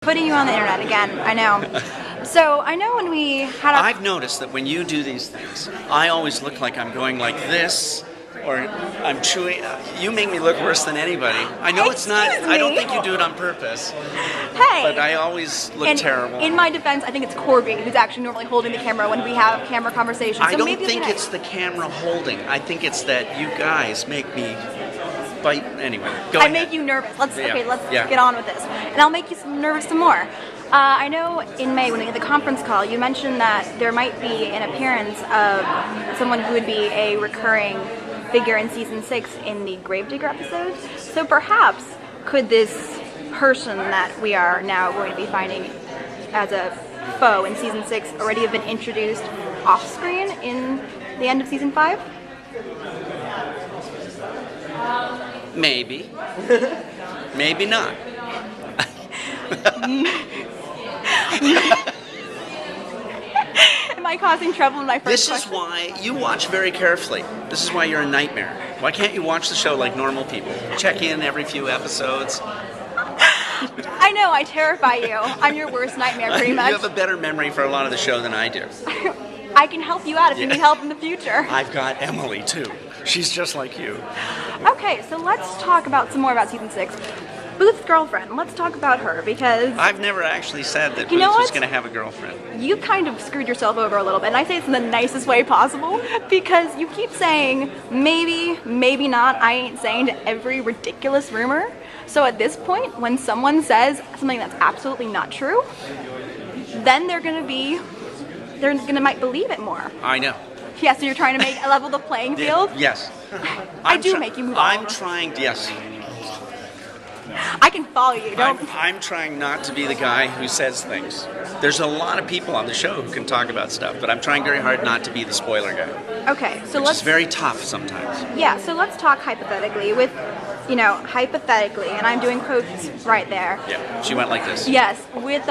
putting you on the internet again. I know. So I know when we had I've noticed that when you do these things, I always look like I'm going like this, or I'm chewing. You make me look worse than anybody. I know it's not. Excuse I don't me. think you do it on purpose. Hey. But I always look terrible. In my defense, I think it's Corby who's actually normally holding the camera when we have camera conversations. I So don't maybe think it's the camera holding. I think it's that you guys make me bite. Anyway, go ahead. I make you nervous. Let's Yeah. get on with this, and I'll make you nervous some more. I know in May when we had the conference call, you mentioned that there might be an appearance of someone who would be a recurring figure in season 6 in the Gravedigger episode. So perhaps could this person that we are now going to be finding as a foe in season 6 already have been introduced off screen in the end of season 5? Maybe. Maybe not. Am I causing trouble in my first This is question? why you watch very carefully. This is why you're a nightmare. Why can't you watch the show like normal people? Check in every few episodes. I know, I terrify you. I'm your worst nightmare, pretty much. You have a better memory for a lot of the show than I do. I can help you out if you need help in the future. I've got Emily too. She's just like you. Okay, so let's talk about some more about season 6. Booth's girlfriend. Let's talk about her because I've never actually said that You know Booth was what? going to have a girlfriend. you kind of screwed yourself over a little bit, and I say this in the nicest way possible because you keep saying maybe, maybe not. I ain't saying to every ridiculous rumor. So at this point, when someone says something that's absolutely not true, then they're gonna might believe it more. I know. Yeah, so you're trying to make level the playing field. Yes. I do make you move on. I'm trying. Yes. I can follow you. Don't. I'm trying not to be the guy who says things. There's a lot of people on the show who can talk about stuff, but I'm trying very hard not to be the spoiler guy. Okay, so Which let's. is very tough sometimes. Yeah, so let's talk hypothetically with, hypothetically, and I'm doing quotes right there. Yeah, she went like this. Yes, with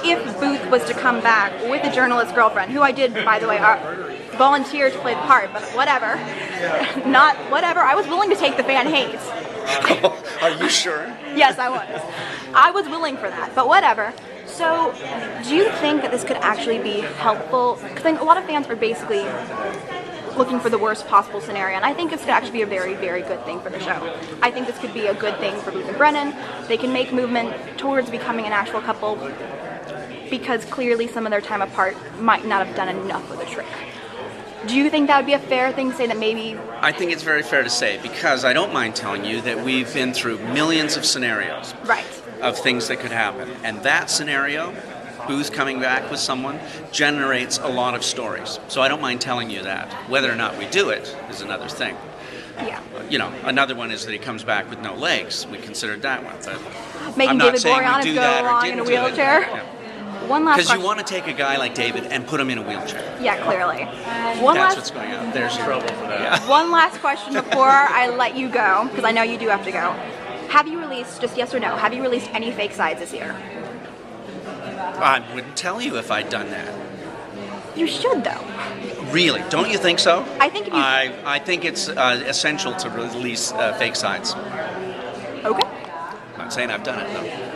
if Booth was to come back with a journalist girlfriend, who I did, by the way, volunteer to play the part, but whatever. Not whatever. I was willing to take the fan hate. Are you sure? Yes, I was. I was willing for that, but whatever. So, do you think that this could actually be helpful? Because a lot of fans are basically looking for the worst possible scenario, and I think this could actually be a very, very good thing for the show. I think this could be a good thing for Booth and Brennan. They can make movement towards becoming an actual couple because clearly some of their time apart might not have done enough of the trick. Do you think that would be a fair thing to say that maybe... I think it's very fair to say, because I don't mind telling you that we've been through millions of scenarios Right. of things that could happen. And that scenario, Booth coming back with someone, generates a lot of stories. So I don't mind telling you that. Whether or not we do it is another thing. Yeah. Another one is that he comes back with no legs. We considered that one. But Making I'm not David saying we Boreanaz do go that or along in a didn't do it. wheelchair. Yeah. One last Because question. you want to take a guy like David and put him in a wheelchair. Yeah, clearly. That's what's going on. There's trouble for that. Yeah. One last question before I let you go, because I know you do have to go. Have you released, just yes or no, have you released any fake sides this year? I wouldn't tell you if I'd done that. You should, though. Really? Don't you think so? I think if you... I think it's essential to release fake sides. Okay. I'm not saying I've done it, though.